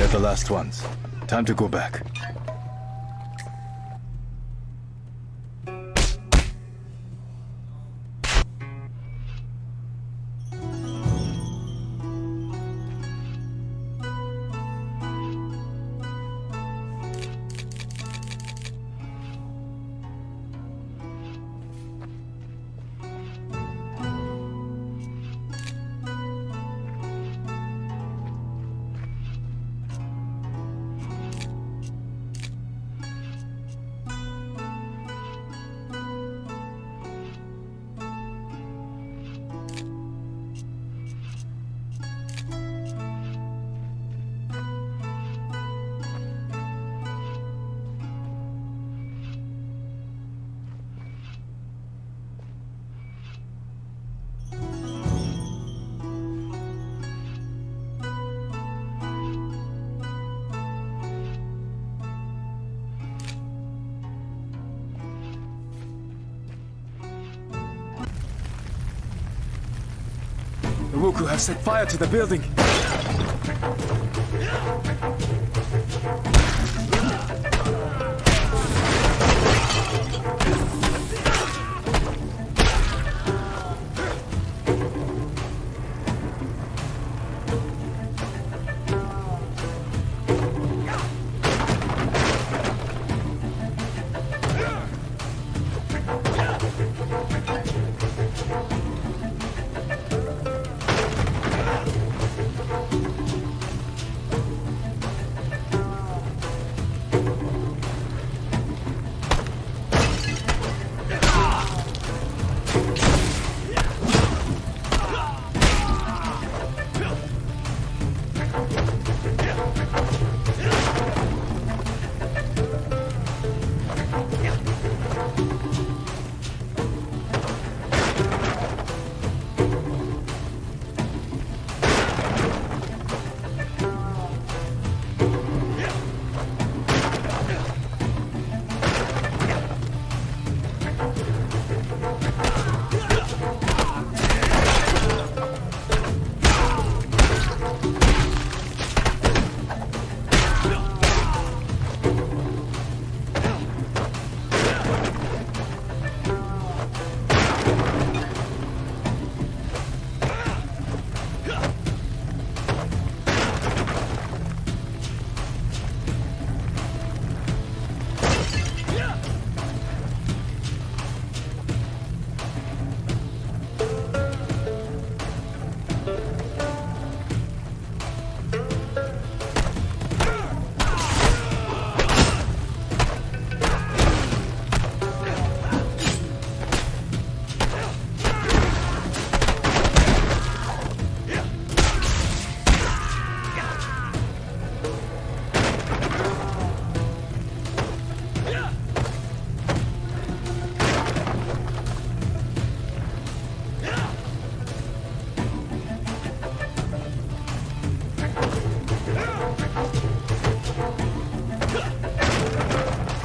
They're the last ones. Time to go back. The Woku have set fire to the building.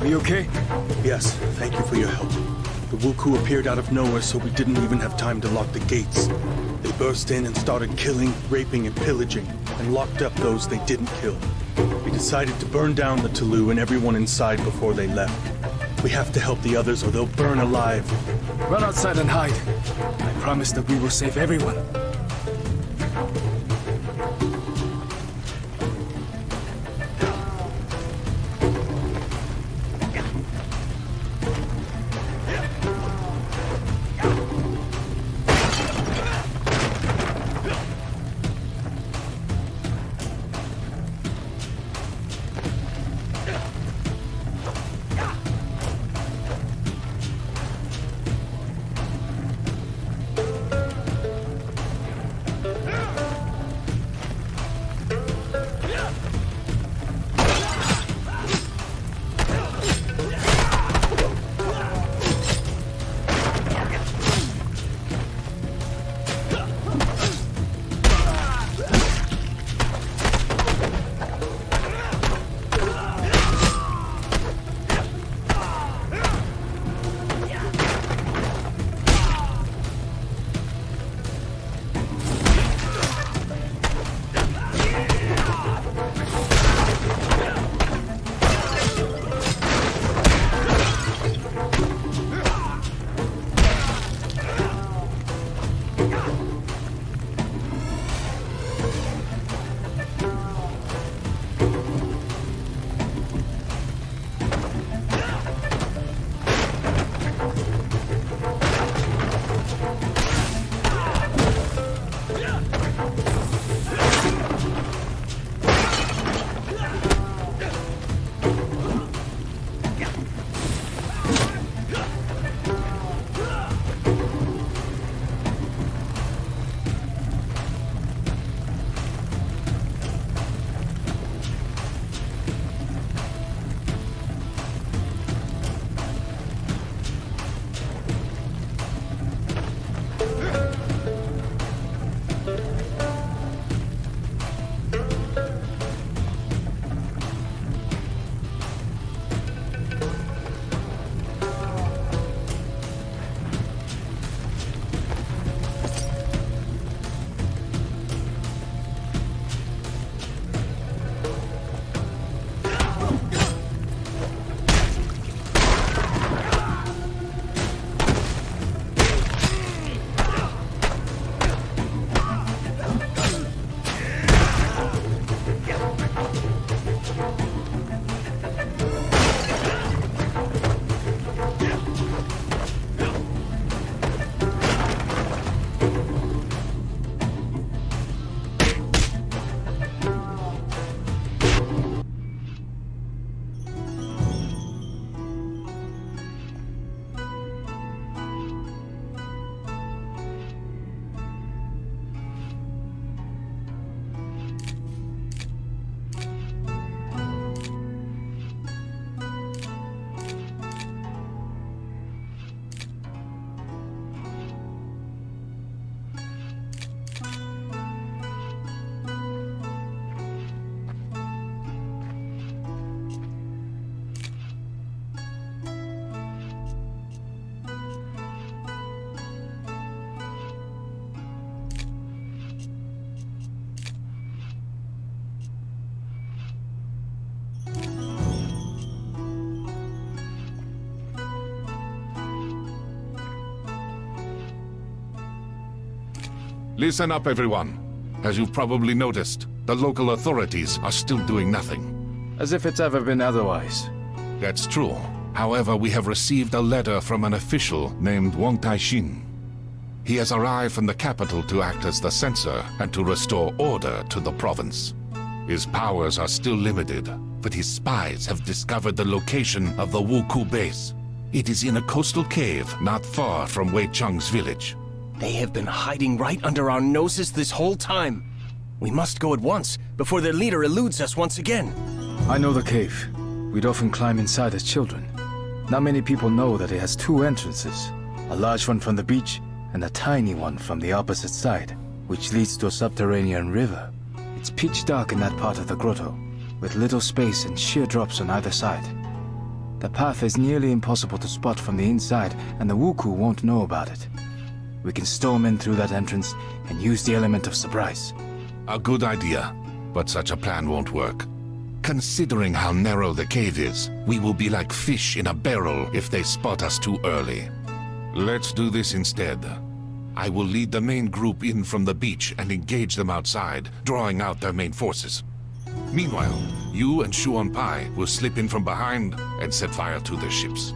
Are you okay? Yes, thank you for your help. The Wuku appeared out of nowhere, so we didn't even have time to lock the gates. They burst in and started killing, raping, and pillaging, and locked up those they didn't kill. We decided to burn down the Tulu and everyone inside before they left. We have to help the others or they'll burn alive. Run outside and hide. I promise that we will save everyone. Listen up, everyone. As you've probably noticed, the local authorities are still doing nothing. As if it's ever been otherwise. That's true. However, we have received a letter from an official named Wang Taixin. He has arrived from the capital to act as the censor and to restore order to the province. His powers are still limited, but his spies have discovered the location of the Wuku base. It is in a coastal cave not far from Wei Cheng's village. They have been hiding right under our noses this whole time. We must go at once, before their leader eludes us once again. I know the cave. We'd often climb inside as children. Not many people know that it has two entrances. A large one from the beach, and a tiny one from the opposite side, which leads to a subterranean river. It's pitch dark in that part of the grotto, with little space and sheer drops on either side. The path is nearly impossible to spot from the inside, and the Wuku won't know about it. We can storm in through that entrance and use the element of surprise. A good idea, but such a plan won't work. Considering how narrow the cave is, we will be like fish in a barrel if they spot us too early. Let's do this instead. I will lead the main group in from the beach and engage them outside, drawing out their main forces. Meanwhile, you and Shuon Pai will slip in from behind and set fire to their ships.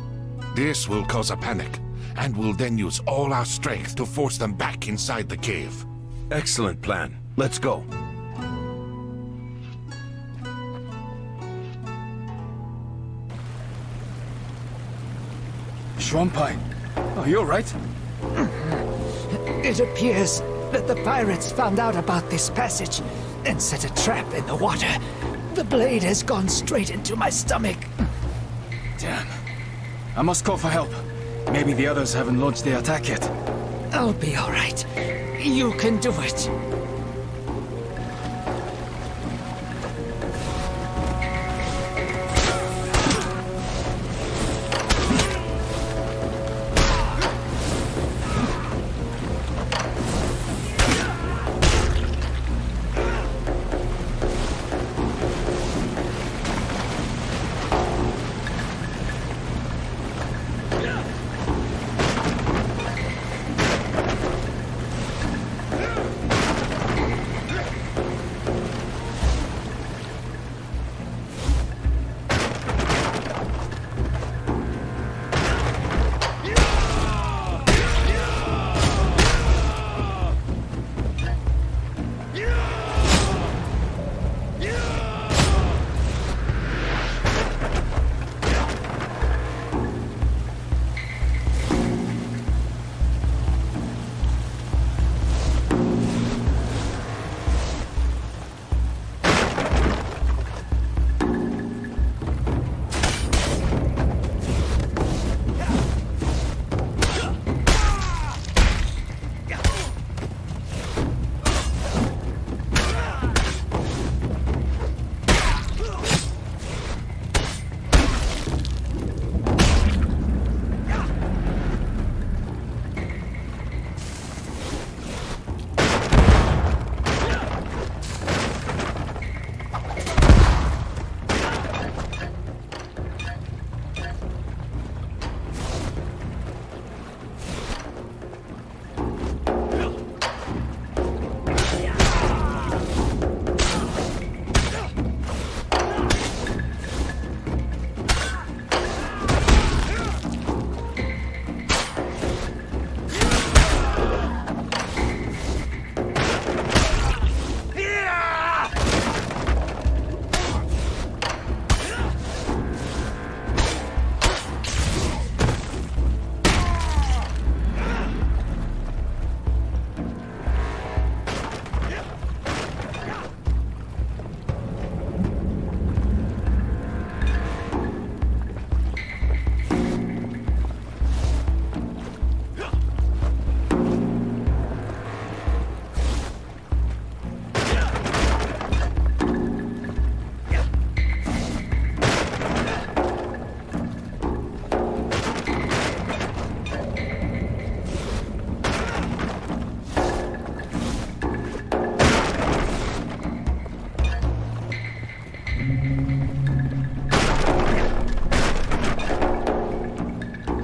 This will cause a panic, and we'll then use all our strength to force them back inside the cave. Excellent plan. Let's go. Shuon Pai, are you alright? It appears that the pirates found out about this passage and set a trap in the water. The blade has gone straight into my stomach. Damn. I must call for help. Maybe the others haven't launched their attack yet. I'll be all right. You can do it.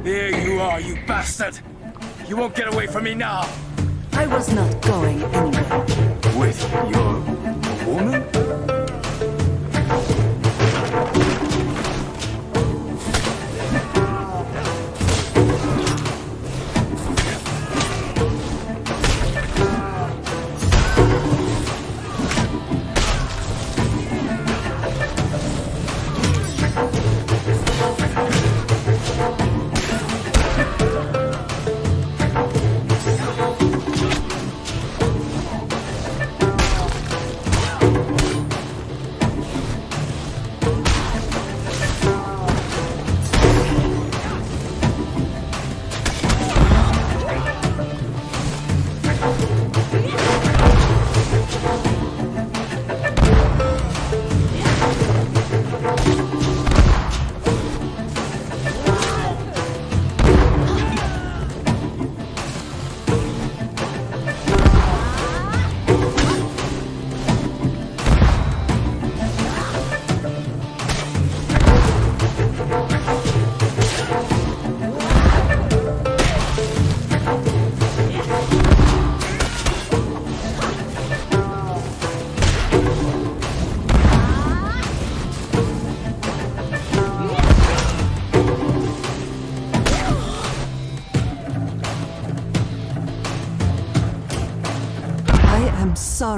Here you are, you bastard! You won't get away from me now! I was not going anywhere. Wait, you're a woman?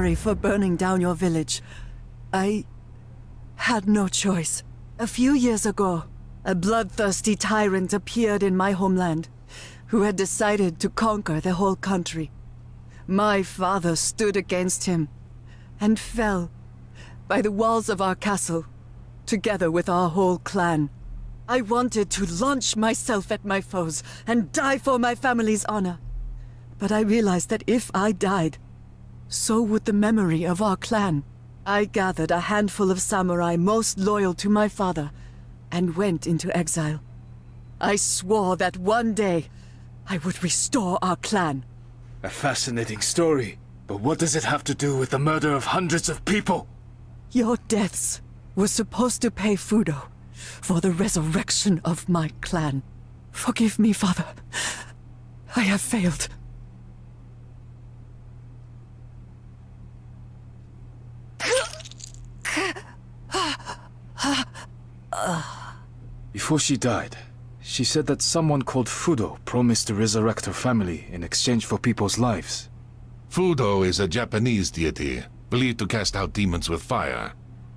sorry for burning down your village. I had no choice. A few years ago, a bloodthirsty tyrant appeared in my homeland, who had decided to conquer the whole country. My father stood against him, and fell by the walls of our castle, together with our whole clan. I wanted to launch myself at my foes and die for my family's honor. But I realized that if I died, so would the memory of our clan. I gathered a handful of samurai most loyal to my father and went into exile. I swore that one day I would restore our clan. A fascinating story, but what does it have to do with the murder of hundreds of people? Your deaths were supposed to pay Fudo for the resurrection of my clan. Forgive me, father. I have failed. Before she died, she said that someone called Fudo promised to resurrect her family in exchange for people's lives. Fudo is a Japanese deity, believed to cast out demons with fire.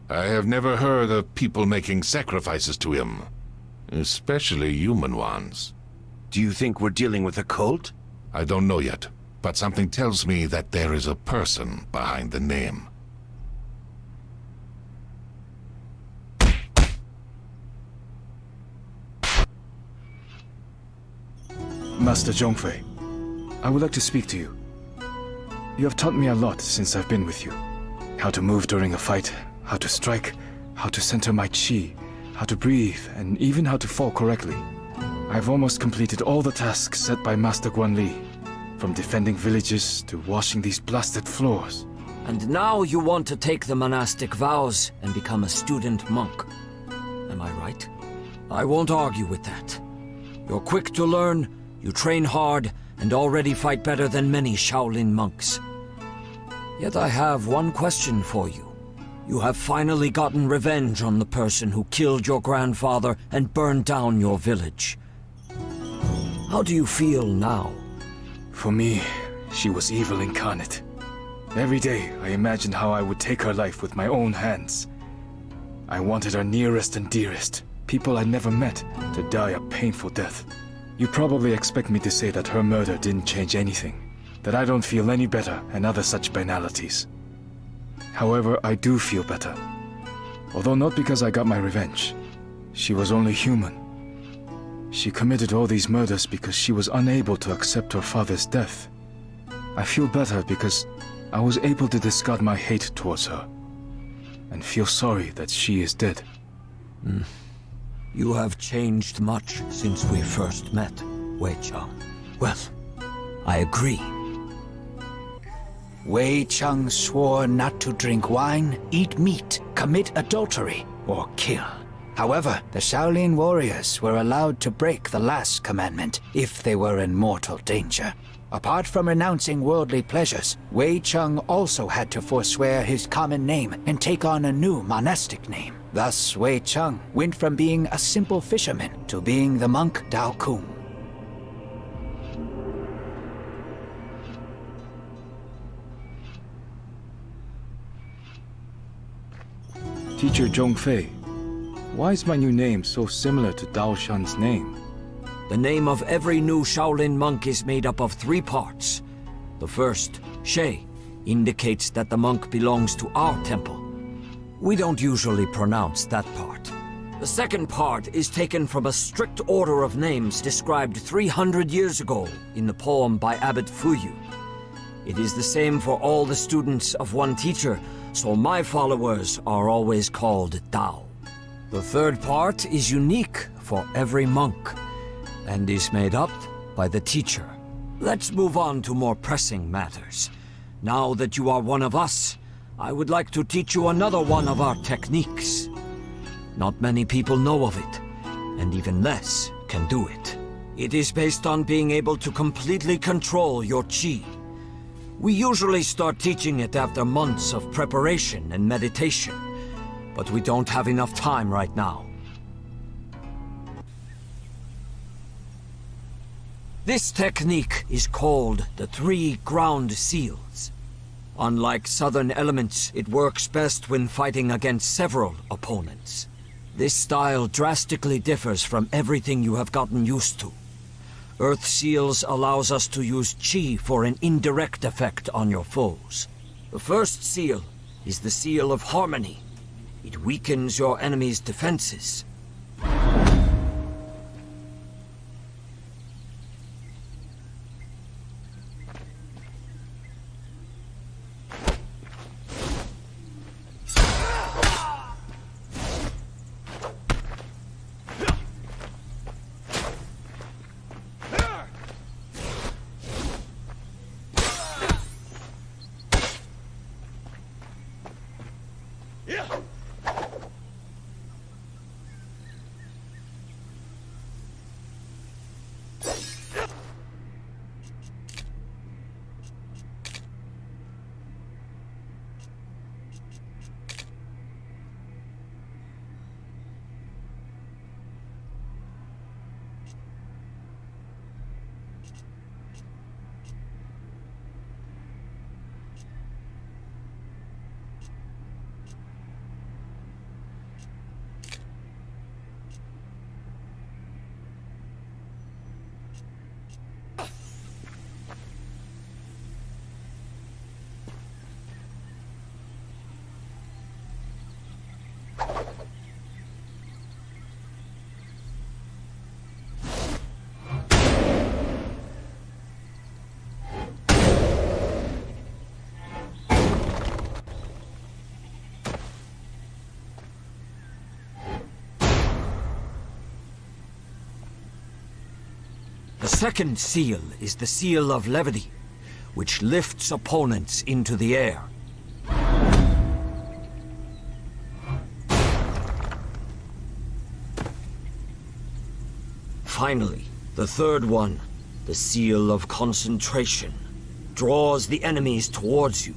I have never heard of people making sacrifices to him, especially human ones. Do you think we're dealing with a cult? I don't know yet, but something tells me that there is a person behind the name. Master Zhongfei, I would like to speak to you. You have taught me a lot since I've been with you. How to move during a fight, how to strike, how to center my chi, how to breathe, and even how to fall correctly. I've almost completed all the tasks set by Master Guanli, from defending villages to washing these blasted floors. And now you want to take the monastic vows and become a student monk. Am I right? I won't argue with that. You're quick to learn, you train hard, and already fight better than many Shaolin monks. Yet I have one question for you. You have finally gotten revenge on the person who killed your grandfather and burned down your village. How do you feel now? For me, she was evil incarnate. Every day, I imagined how I would take her life with my own hands. I wanted her nearest and dearest, people I never met, to die a painful death. You probably expect me to say that her murder didn't change anything, that I don't feel any better, and other such banalities. However, I do feel better. Although not because I got my revenge. She was only human. She committed all these murders because she was unable to accept her father's death. I feel better because I was able to discard my hate towards her, and feel sorry that she is dead. You have changed much since we first met, Wei Chang. Well, I agree. Wei Chang swore not to drink wine, eat meat, commit adultery, or kill. However, the Shaolin warriors were allowed to break the last commandment if they were in mortal danger. Apart from renouncing worldly pleasures, Wei Chang also had to forswear his common name and take on a new monastic name. Thus, Wei Chang went from being a simple fisherman to being the monk Dao Kung. Teacher Zhongfei, why is my new name so similar to Dao Shan's name? The name of every new Shaolin monk is made up of 3 parts. The first, She, indicates that the monk belongs to our temple. We don't usually pronounce that part. The second part is taken from a strict order of names described 300 years ago in the poem by Abbot Fuyu. It is the same for all the students of one teacher, so my followers are always called Dao. The third part is unique for every monk, and is made up by the teacher. Let's move on to more pressing matters. Now that you are one of us, I would like to teach you another one of our techniques. Not many people know of it, and even less can do it. It is based on being able to completely control your chi. We usually start teaching it after months of preparation and meditation, but we don't have enough time right now. This technique is called the 3 ground seals. Unlike southern elements, it works best when fighting against several opponents. This style drastically differs from everything you have gotten used to. Earth Seals allows us to use Chi for an indirect effect on your foes. The first seal is the Seal of Harmony. It weakens your enemy's defenses. The second seal is the Seal of Levity, which lifts opponents into the air. Finally, the third one, the Seal of Concentration, draws the enemies towards you.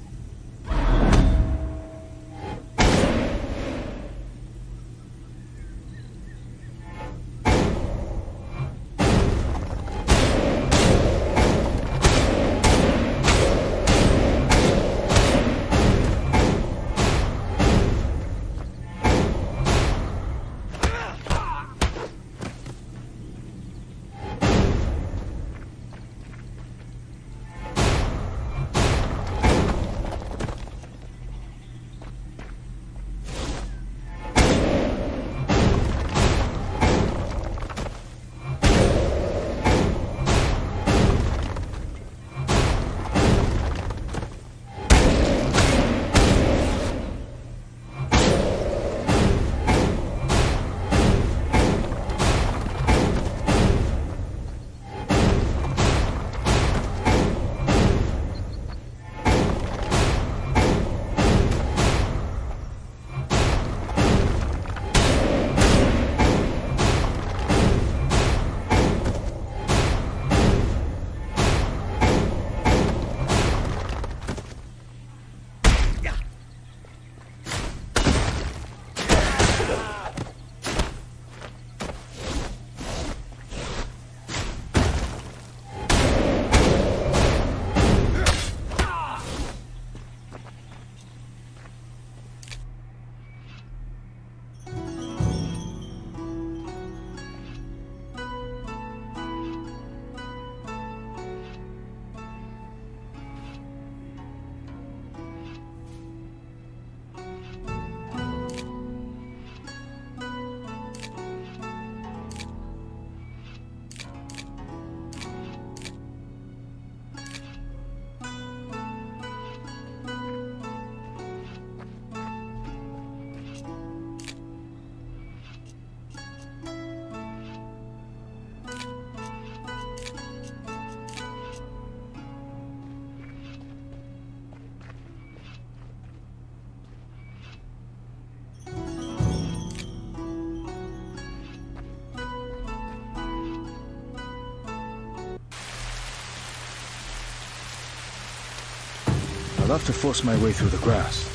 I'll have to force my way through the grass.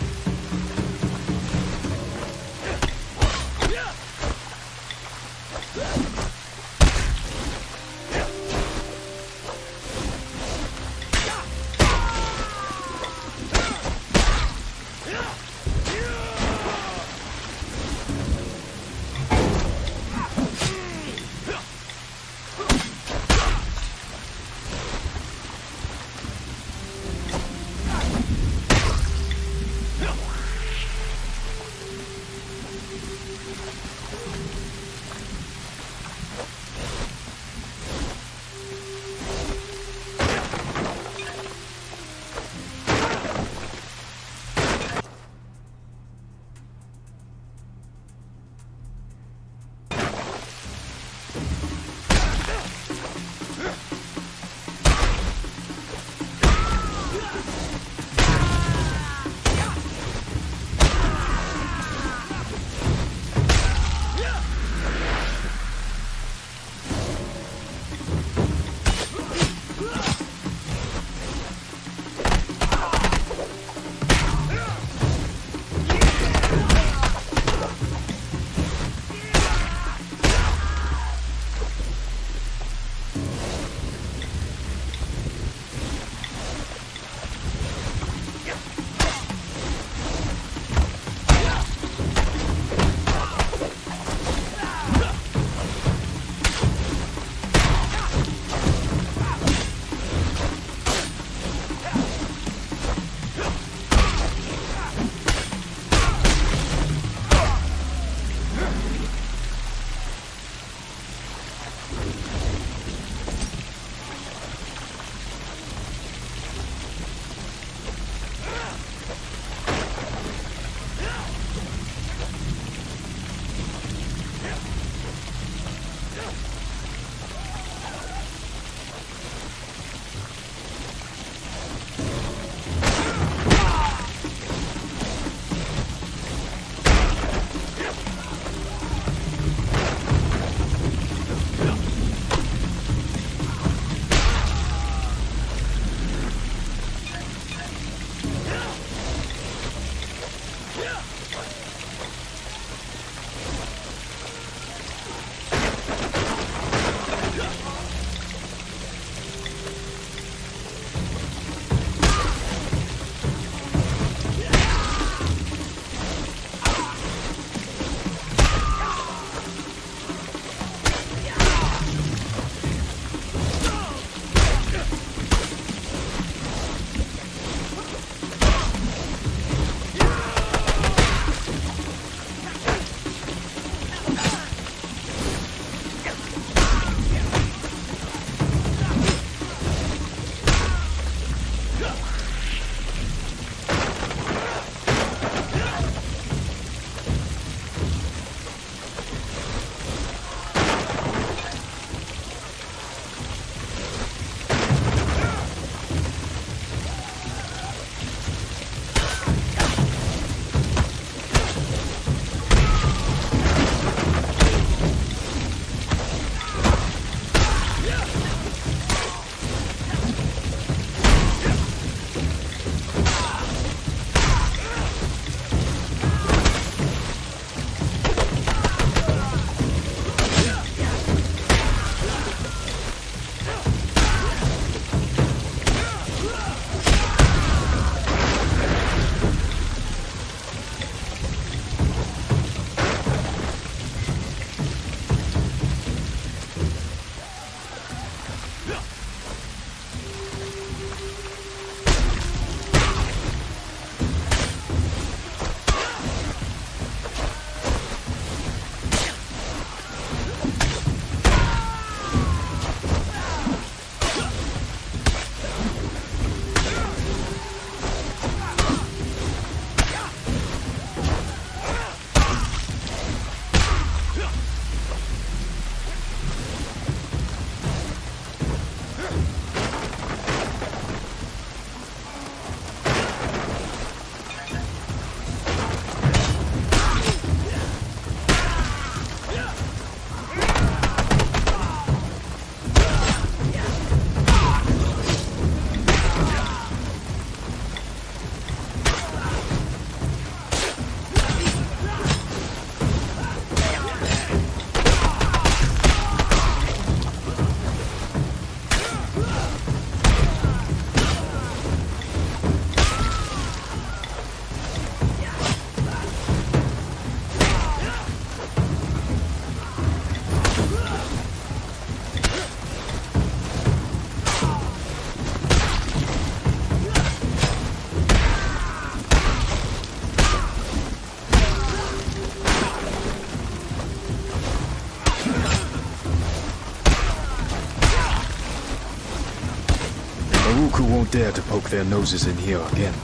Who won't dare to poke their noses in here again.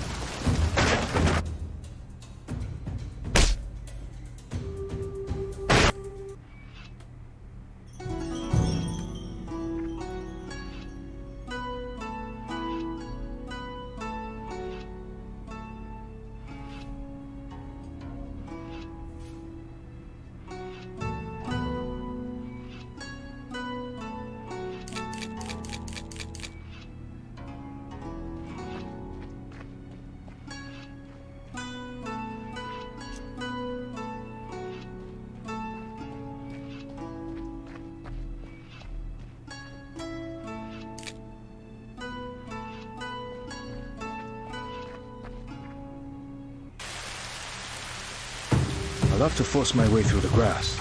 I'll have to force my way through the grass.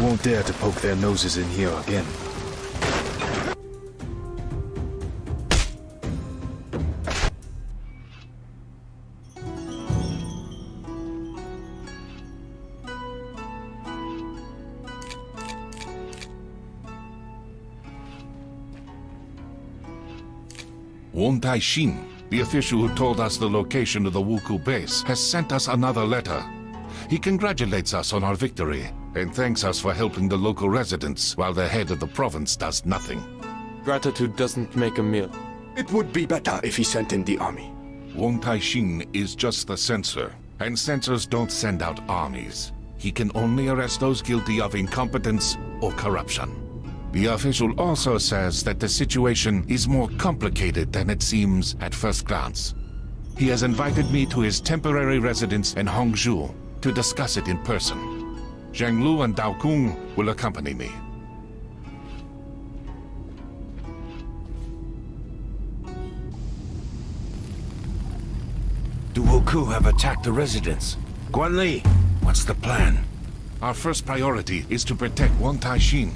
won't dare to poke their noses in here again. Wong Tai-shin, the official who told us the location of the Wuku base, has sent us another letter. He congratulates us on our victory and thanks us for helping the local residents while the head of the province does nothing. Gratitude doesn't make a meal. It would be better if he sent in the army. Wong Tai-shin is just the censor, and censors don't send out armies. He can only arrest those guilty of incompetence or corruption. The official also says that the situation is more complicated than it seems at first glance. He has invited me to his temporary residence in Hongzhou to discuss it in person. Zhang Lu and Dao Kung will accompany me. The Wuku have attacked the residence. Guan Li, what's the plan? Our first priority is to protect Wong Tai-shin.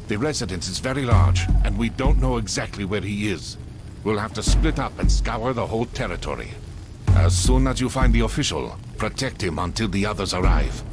The residence is very large, and we don't know exactly where he is. We'll have to split up and scour the whole territory. As soon as you find the official, protect him until the others arrive.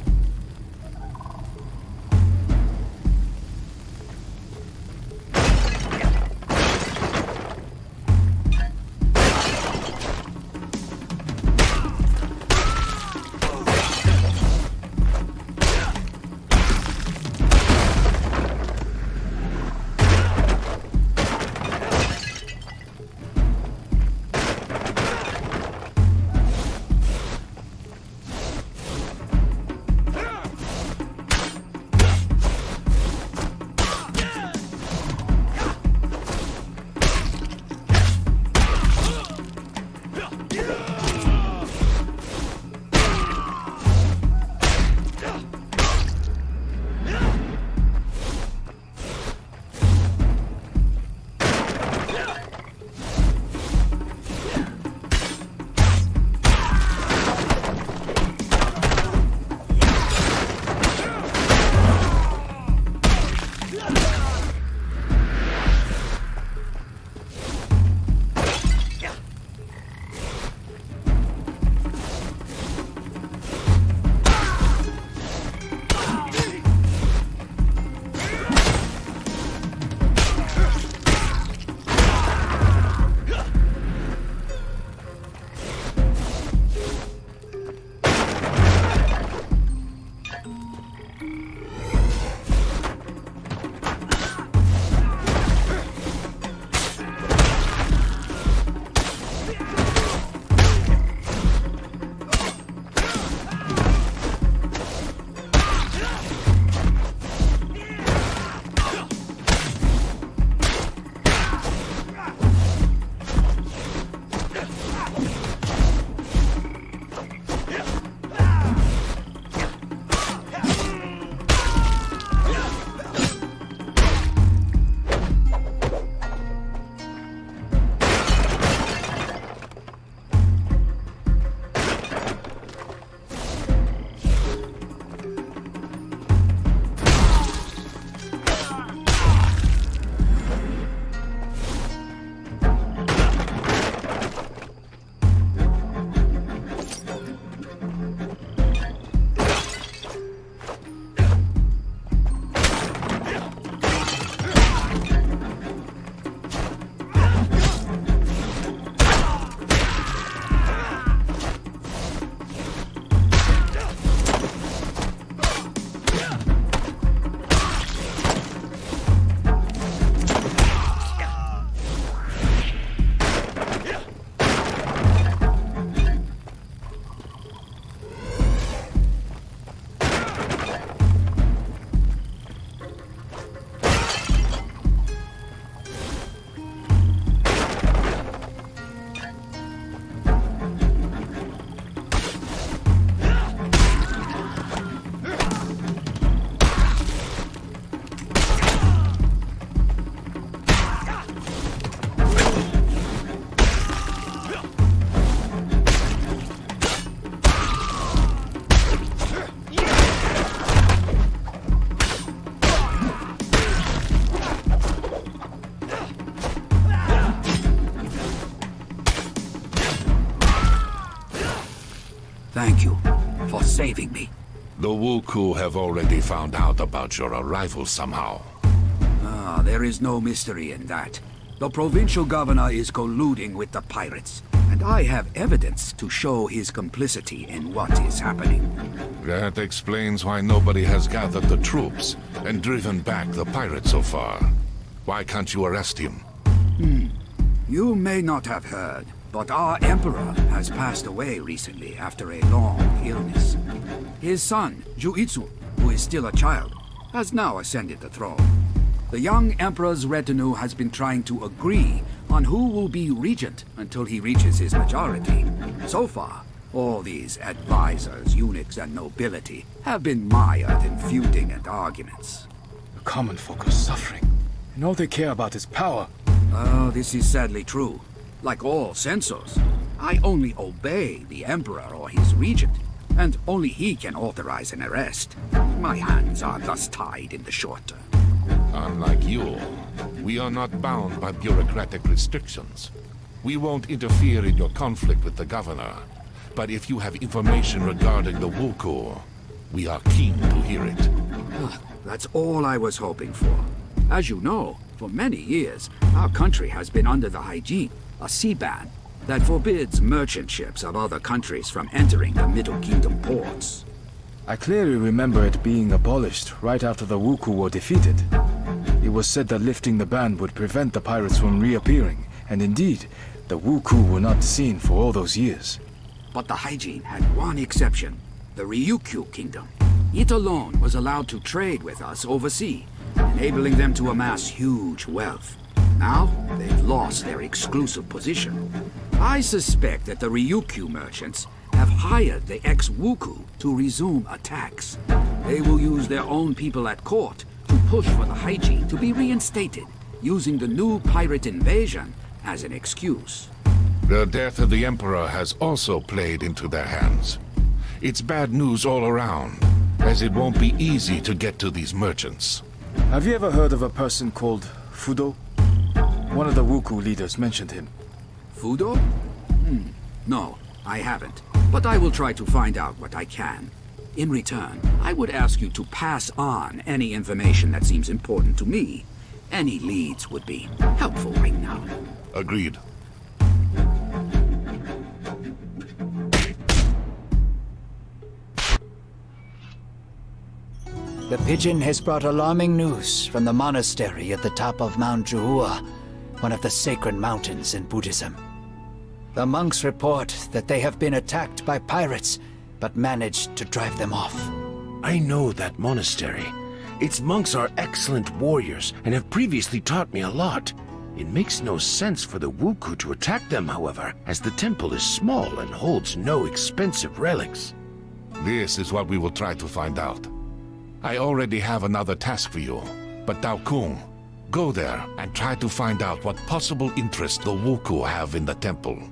Thank you for saving me. The Wuku have already found out about your arrival somehow. There is no mystery in that. The provincial governor is colluding with the pirates, and I have evidence to show his complicity in what is happening. That explains why nobody has gathered the troops and driven back the pirates so far. Why can't you arrest him? You may not have heard, but our emperor has passed away recently after a long illness. His son, Juitsu, who is still a child, has now ascended the throne. The young emperor's retinue has been trying to agree on who will be regent until he reaches his majority. So far, all these advisors, eunuchs, and nobility have been mired in feuding and arguments. The common folk are suffering, and all they care about is power. This is sadly true. Like all censors, I only obey the emperor or his regent, and only he can authorize an arrest. My hands are thus tied in the short term. Unlike you, we are not bound by bureaucratic restrictions. We won't interfere in your conflict with the governor. But if you have information regarding the Wuku, we are keen to hear it. That's all I was hoping for. As you know, for many years, our country has been under the Haijin, a sea ban that forbids merchant ships of other countries from entering the Middle Kingdom ports. I clearly remember it being abolished right after the Wuku were defeated. It was said that lifting the ban would prevent the pirates from reappearing, and indeed, the Wuku were not seen for all those years. But the Haijin had one exception, the Ryukyu Kingdom. It alone was allowed to trade with us overseas, enabling them to amass huge wealth. Now, they've lost their exclusive position. I suspect that the Ryukyu merchants have hired the ex-Wuku to resume attacks. They will use their own people at court to push for the Haijin to be reinstated, using the new pirate invasion as an excuse. The death of the Emperor has also played into their hands. It's bad news all around, as it won't be easy to get to these merchants. Have you ever heard of a person called Fudo? One of the Wuku leaders mentioned him. Fudo? No, I haven't. But I will try to find out what I can. In return, I would ask you to pass on any information that seems important to me. Any leads would be helpful right now. Agreed. The pigeon has brought alarming news from the monastery at the top of Mount Juhua, one of the sacred mountains in Buddhism. The monks report that they have been attacked by pirates, but managed to drive them off. I know that monastery. Its monks are excellent warriors and have previously taught me a lot. It makes no sense for the Wuku to attack them, however, as the temple is small and holds no expensive relics. This is what we will try to find out. I already have another task for you, but Dao Kung, go there and try to find out what possible interest the Wuku have in the temple.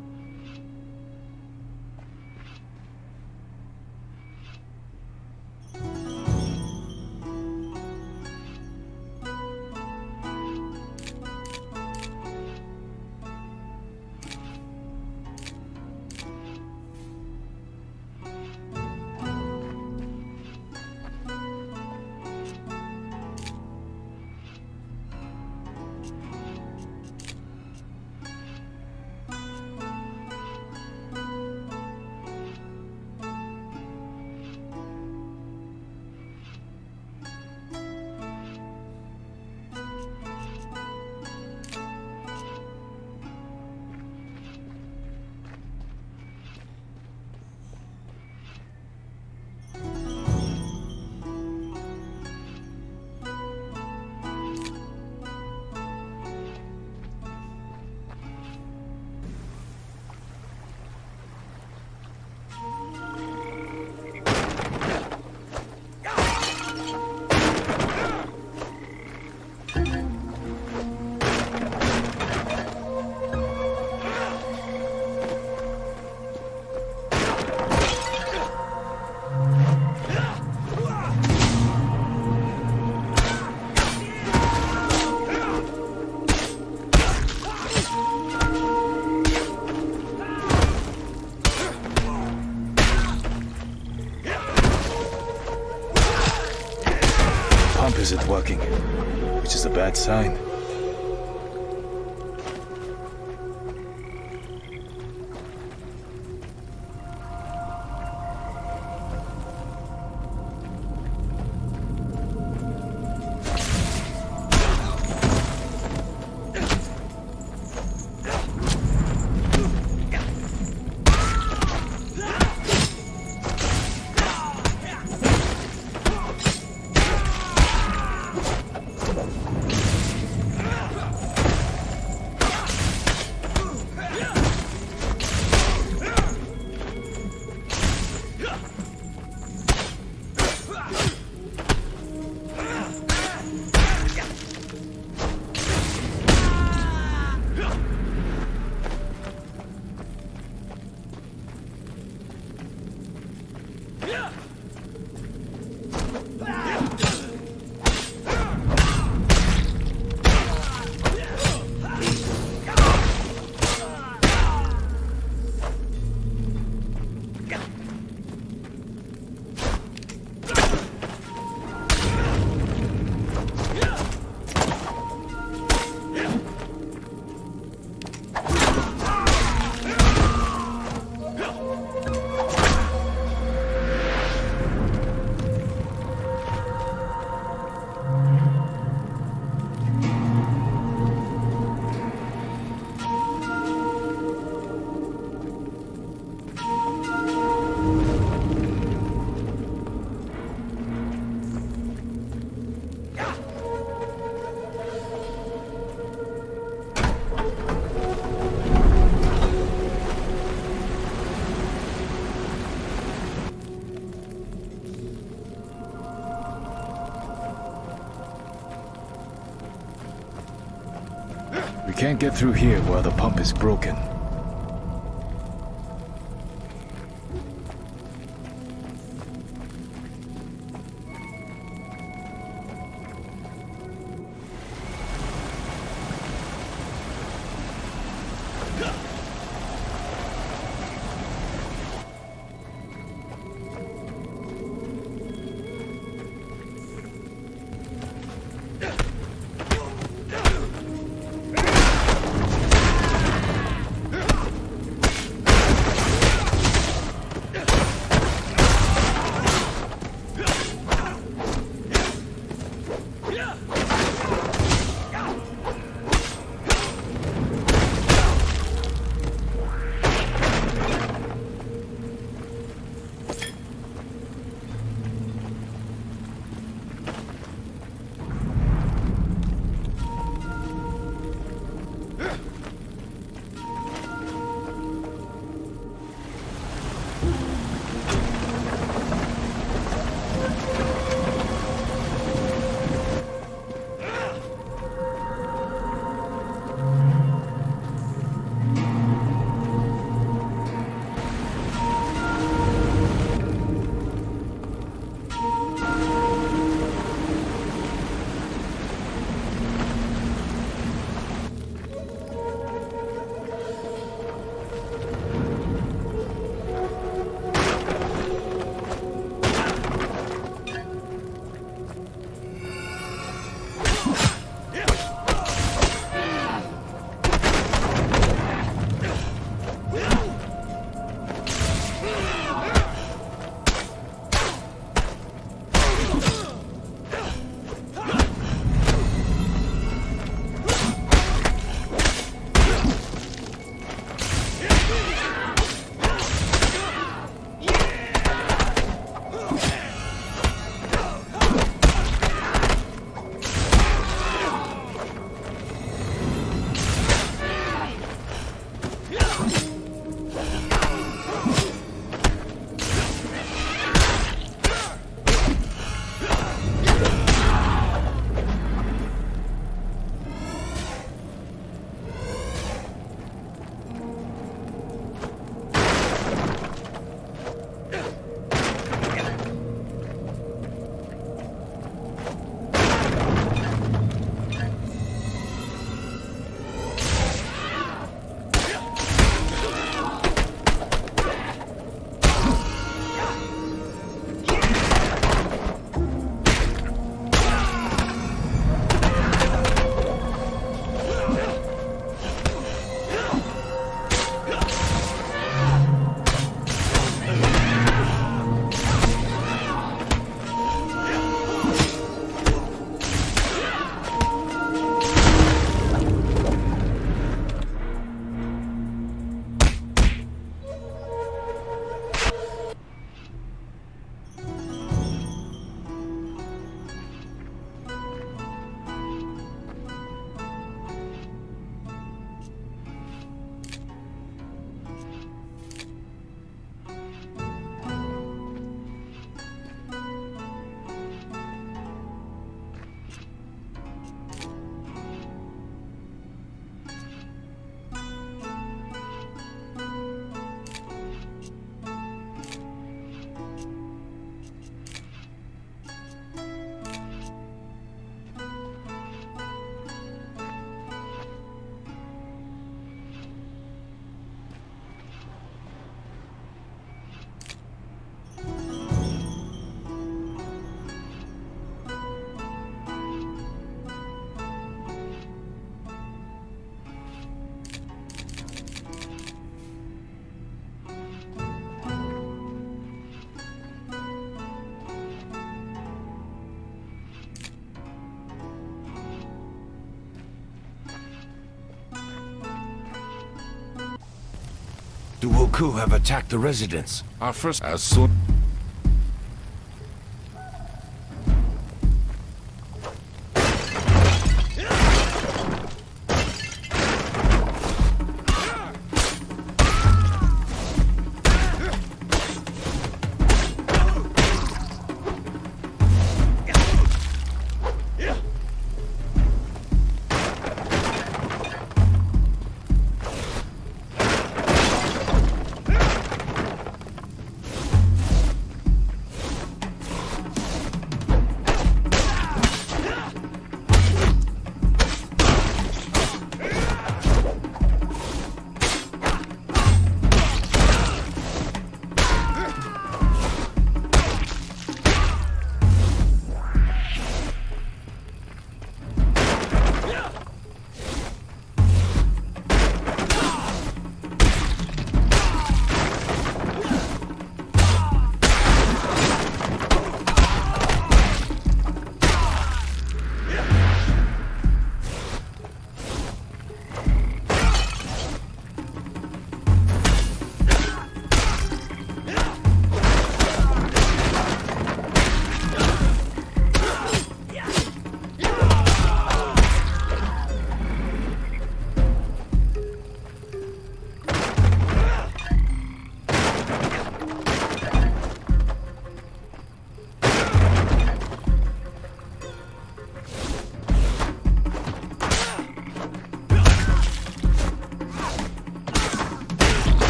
talking, which is a bad sign. We can't get through here while the pump is broken. The Wuku have attacked the residence. Our first as soon.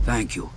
Thank you.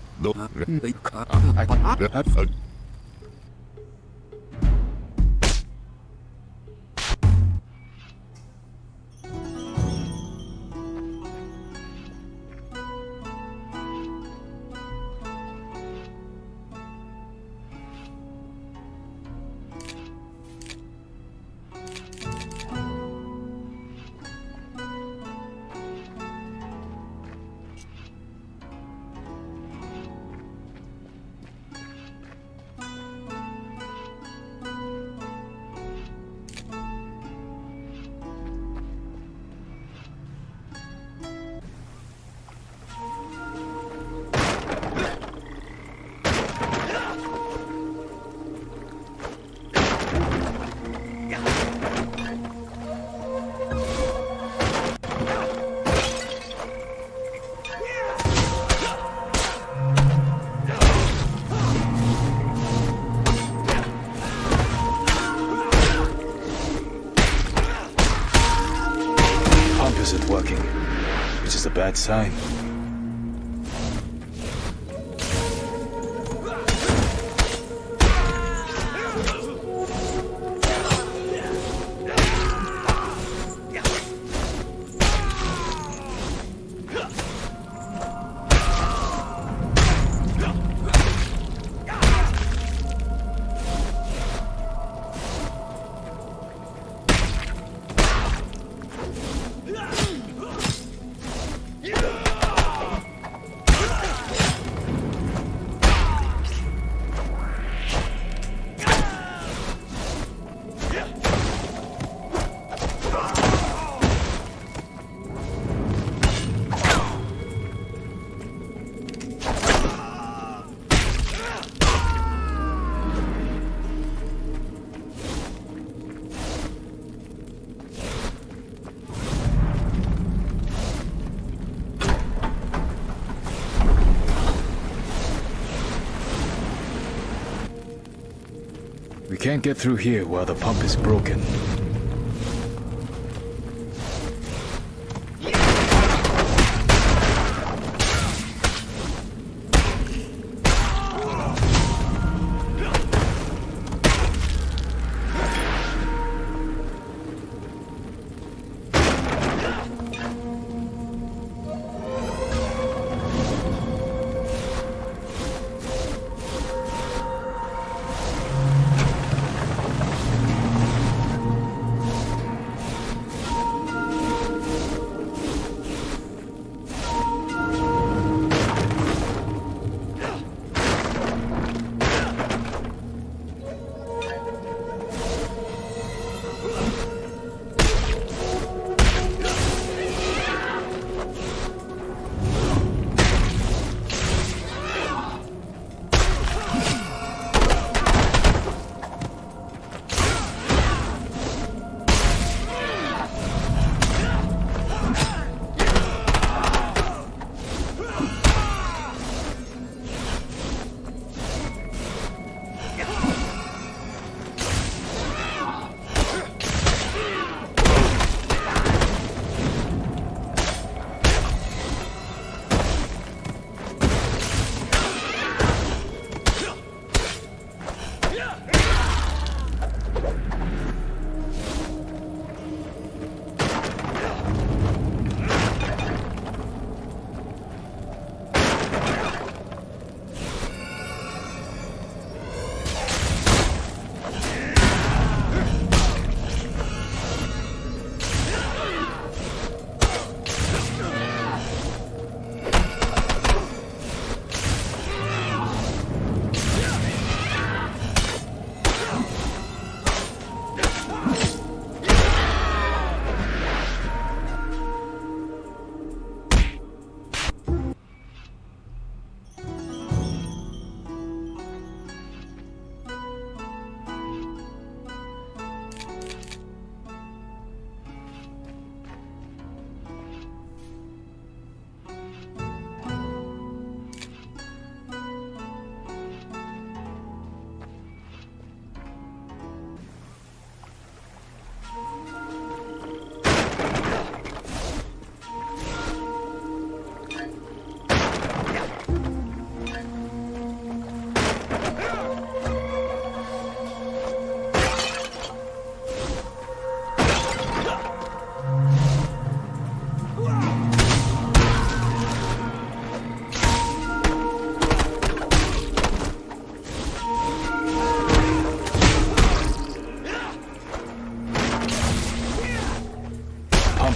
Isn't working, which is a bad sign. We can't get through here while the pump is broken.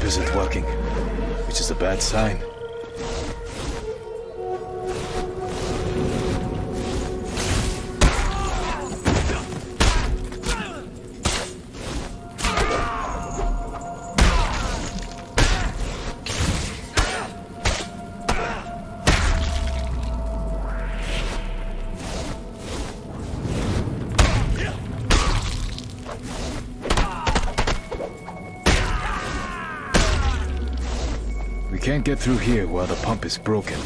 Isn't working, which is a bad sign. We can't get through here while the pump is broken.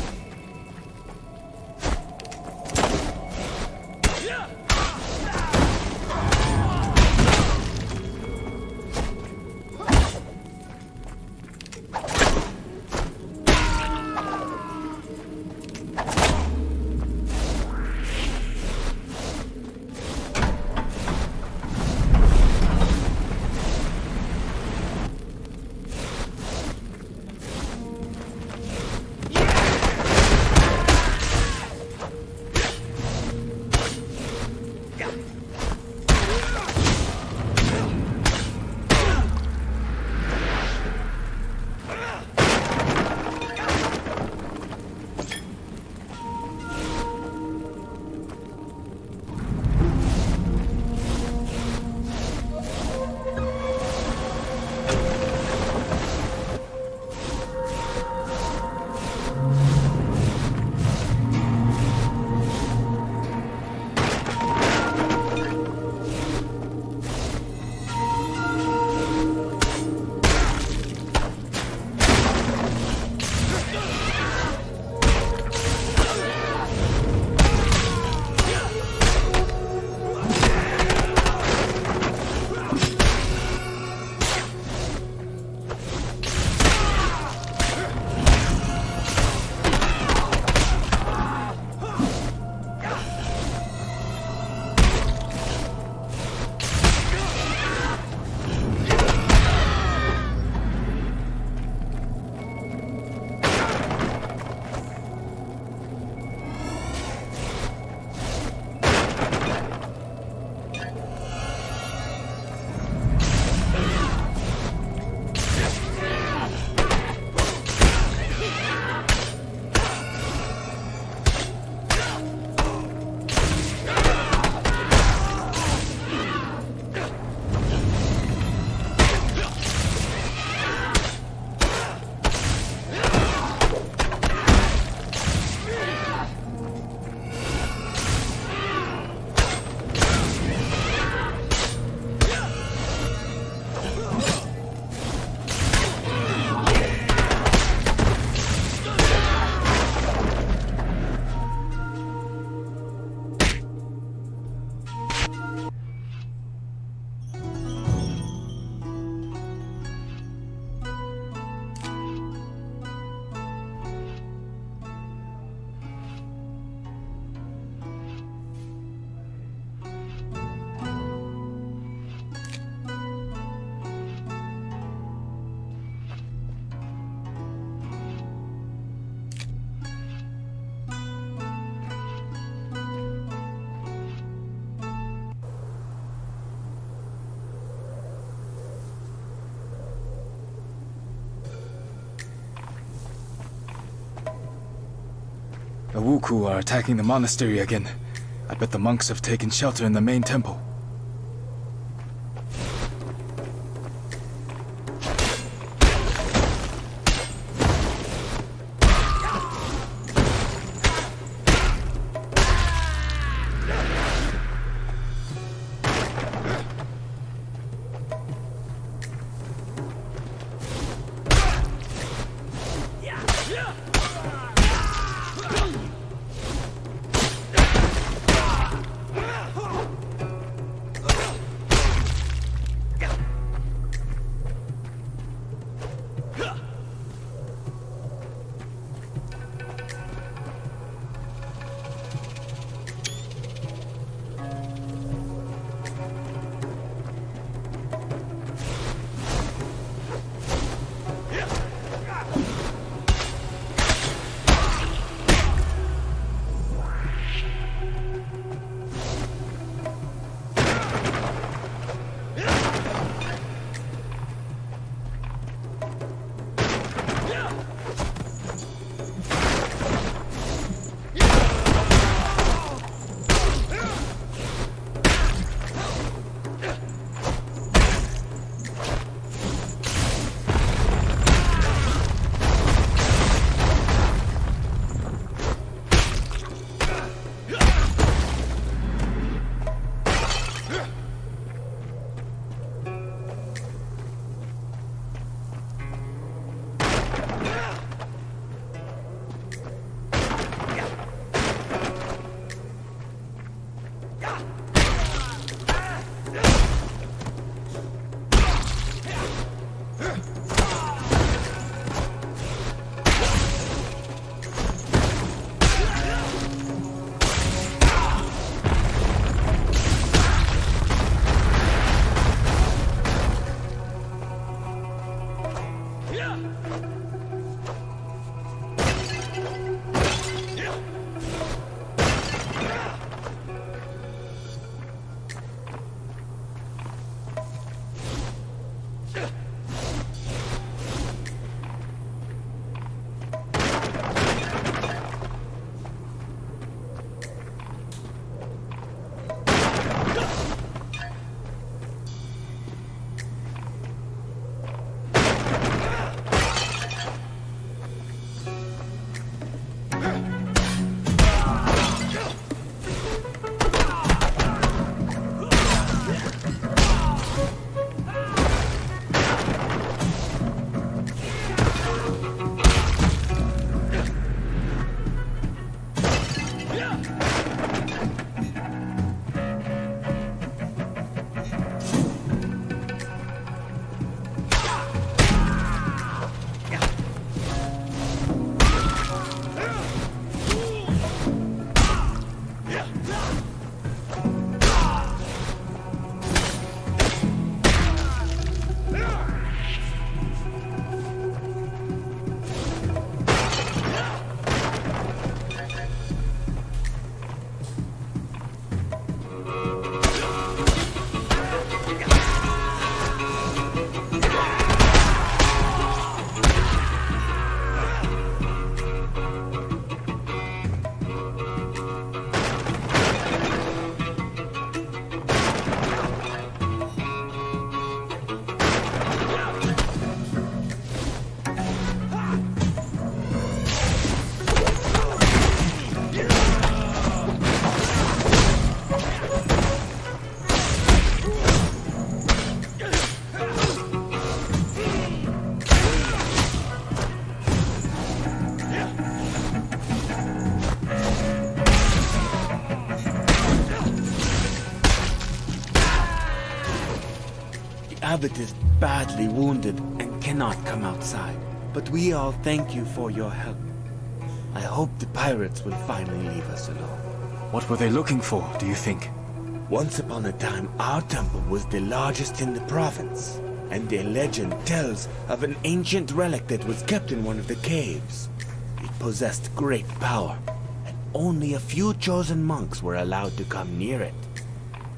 The Wuku are attacking the monastery again. I bet the monks have taken shelter in the main temple. Abbot is badly wounded and cannot come outside, but we all thank you for your help. I hope the pirates will finally leave us alone. What were they looking for, do you think? Once upon a time, our temple was the largest in the province, and a legend tells of an ancient relic that was kept in one of the caves. It possessed great power, and only a few chosen monks were allowed to come near it.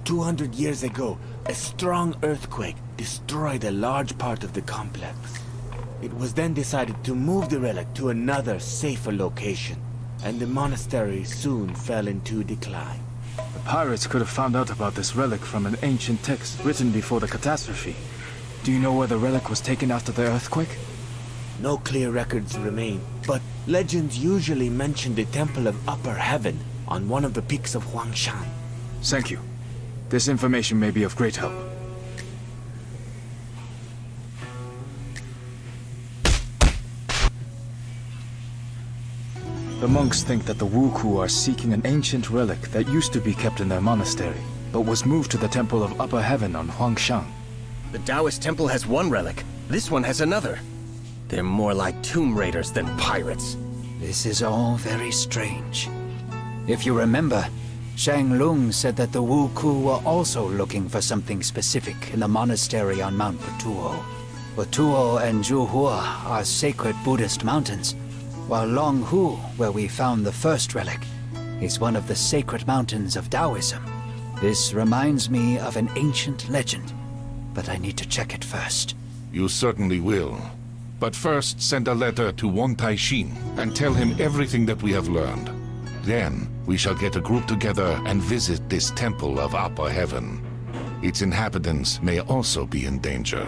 200 years ago, a strong earthquake destroyed a large part of the complex. It was then decided to move the relic to another, safer location. and the monastery soon fell into decline. The pirates could have found out about this relic from an ancient text written before the catastrophe. Do you know where the relic was taken after the earthquake? No clear records remain, but legends usually mention the Temple of Upper Heaven on one of the peaks of Huangshan. Thank you. This information may be of great help. The monks think that the Wuku are seeking an ancient relic that used to be kept in their monastery, but was moved to the Temple of Upper Heaven on Huangshan. The Taoist temple has one relic. This one has another. They're more like tomb raiders than pirates. This is all very strange. If you remember, Shang Lung said that the Wuku were also looking for something specific in the monastery on Mount Batuo. Batuo and Zhuhua are sacred Buddhist mountains, while Longhu, where we found the first relic, is one of the sacred mountains of Taoism. This reminds me of an ancient legend, but I need to check it first. You certainly will. But first, send a letter to Wang Taixin and tell him everything that we have learned. Then, we shall get a group together and visit this Temple of Upper Heaven. Its inhabitants may also be in danger.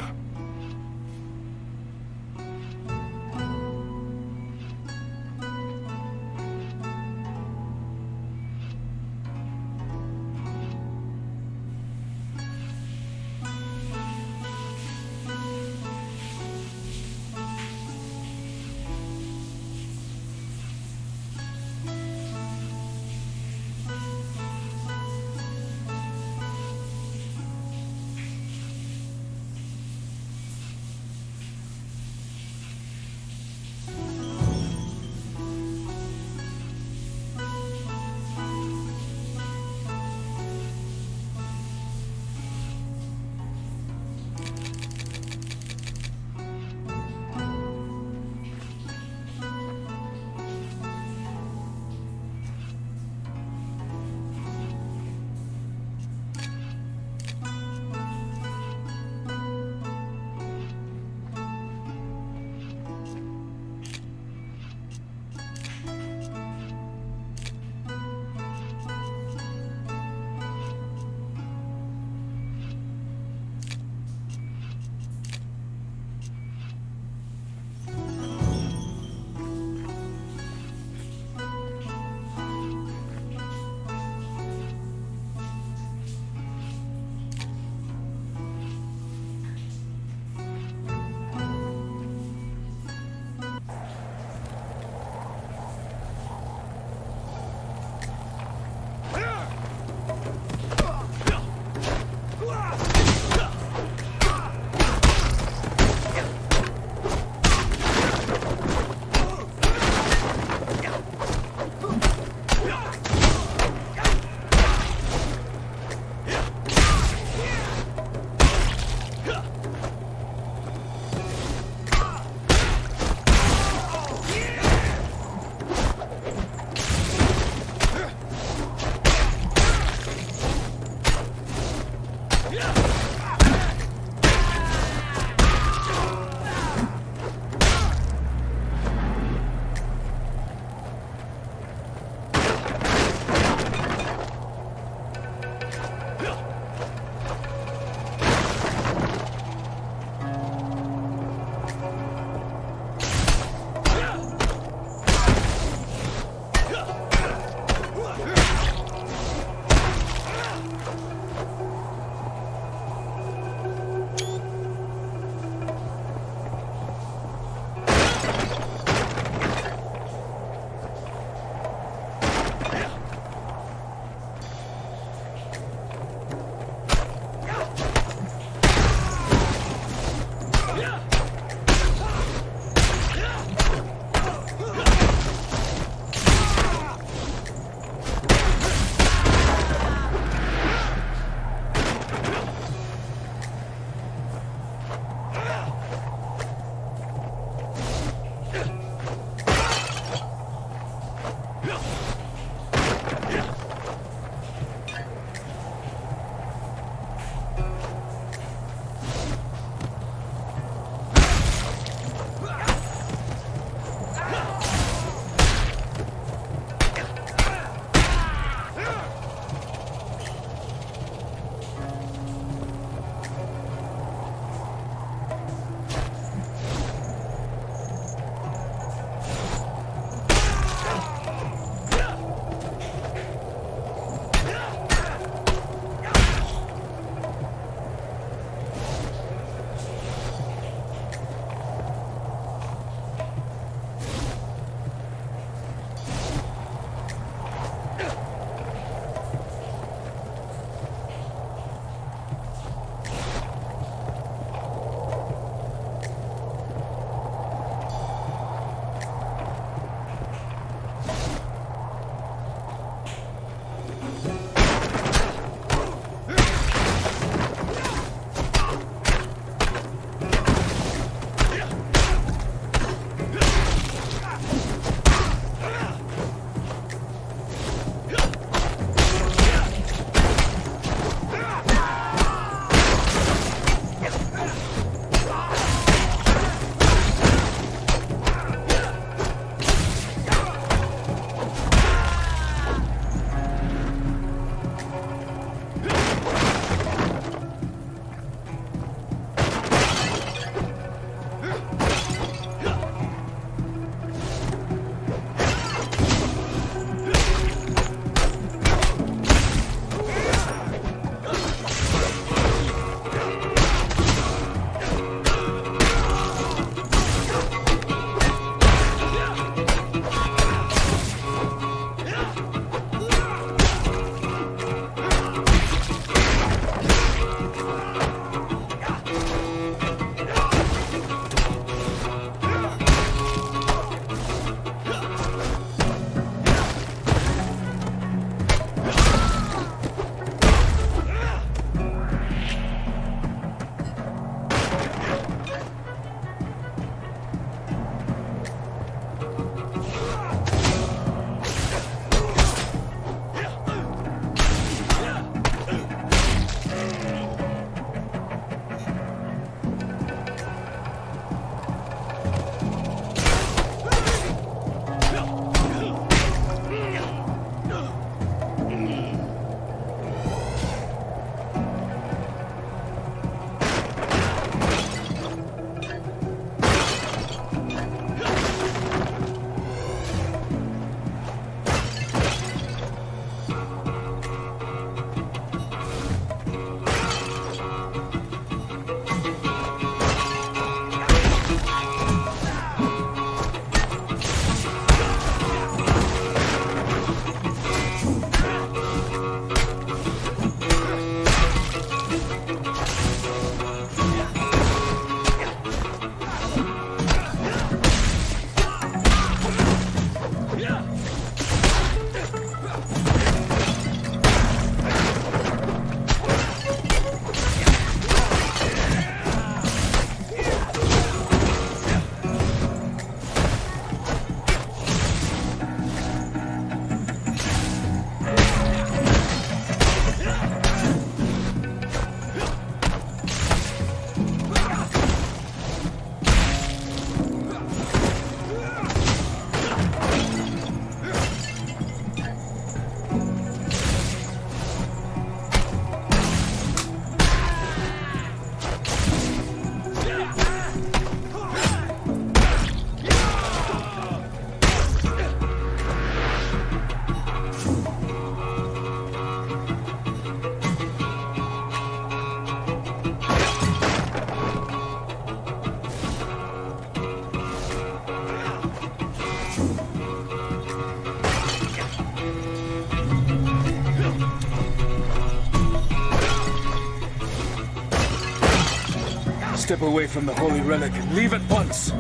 step away from the holy relic and leave at once,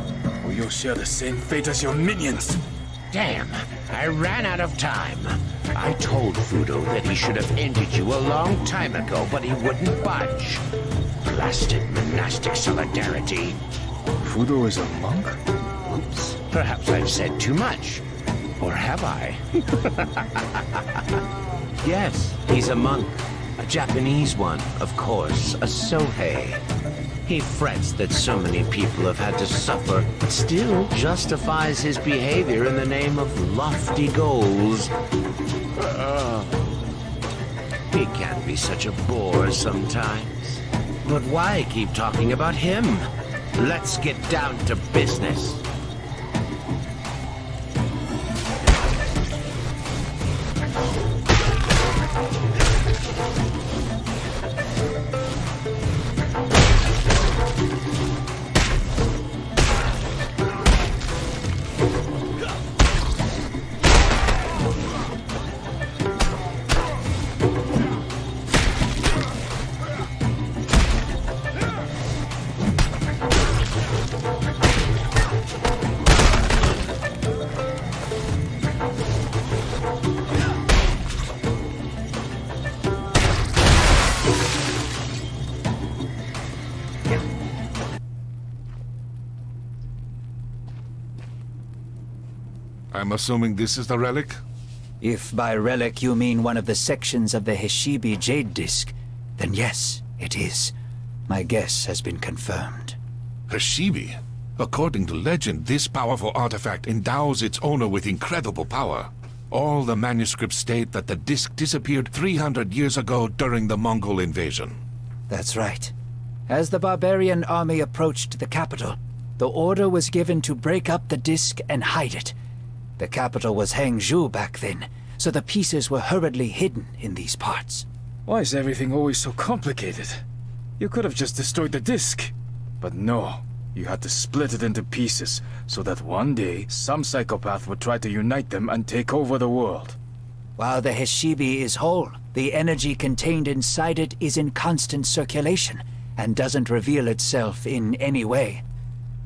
or you'll share the same fate as your minions. Damn, I ran out of time. I told Fudo that he should have ended you a long time ago, but he wouldn't budge. Blasted monastic solidarity. Fudo is a monk? Oops, perhaps I've said too much. Or have I? Yes, he's a monk. A Japanese one, of course, a Sohei. He frets that so many people have had to suffer, but still justifies his behavior in the name of lofty goals. He can be such a bore sometimes. But why keep talking about him? Let's get down to business. I'm assuming this is the relic? If by relic you mean one of the sections of the Heshibi Jade Disc, then yes, it is. My guess has been confirmed. Heshibi? According to legend, this powerful artifact endows its owner with incredible power. All the manuscripts state that the disc disappeared 300 years ago during the Mongol invasion. That's right. As the barbarian army approached the capital, the order was given to break up the disc and hide it. The capital was Hangzhou back then, so the pieces were hurriedly hidden in these parts. Why is everything always so complicated? You could have just destroyed the disc. But no, you had to split it into pieces, so that one day, some psychopath would try to unite them and take over the world. While the Heshibi is whole, the energy contained inside it is in constant circulation, and doesn't reveal itself in any way.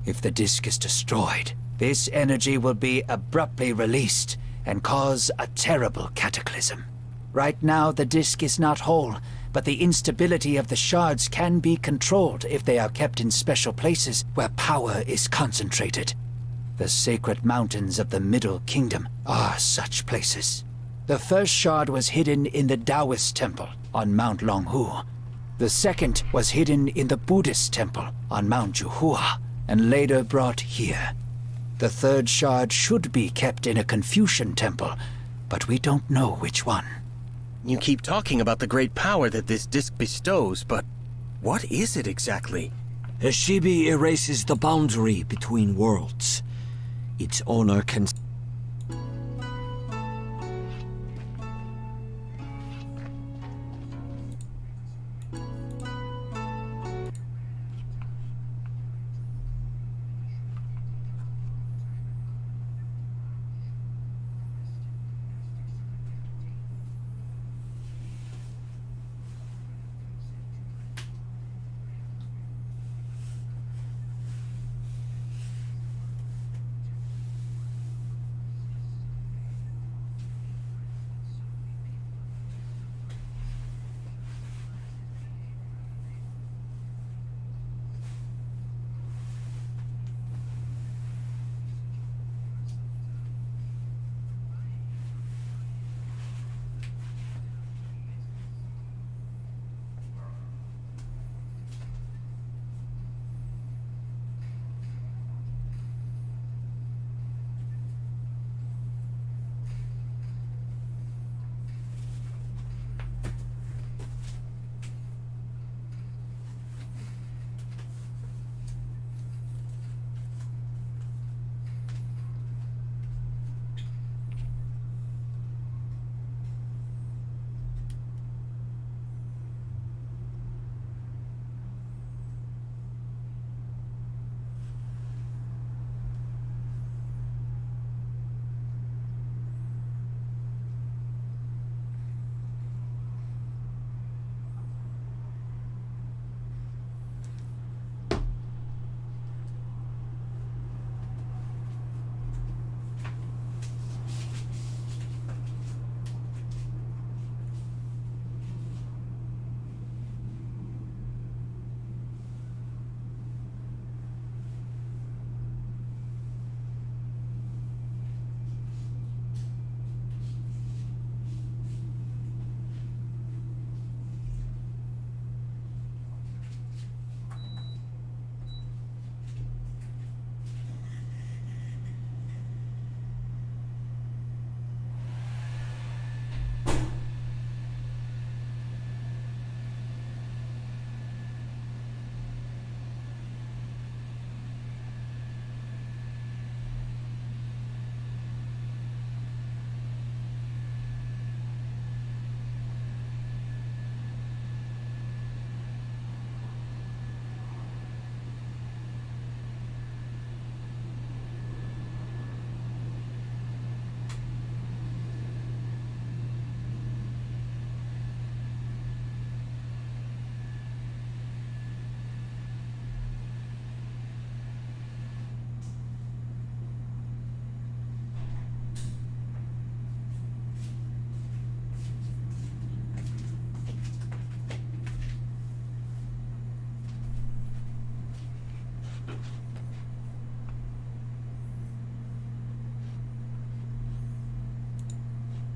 If the disc is destroyed, this energy will be abruptly released and cause a terrible cataclysm. Right now, the disc is not whole, but the instability of the shards can be controlled if they are kept in special places where power is concentrated. The sacred mountains of the Middle Kingdom are such places. The first shard was hidden in the Taoist temple on Mount Longhu. The second was hidden in the Buddhist temple on Mount Juhua, and later brought here. The third shard should be kept in a Confucian temple, but we don't know which one. You keep talking about the great power that this disc bestows, but what is it exactly? Heshibi erases the boundary between worlds. Its owner can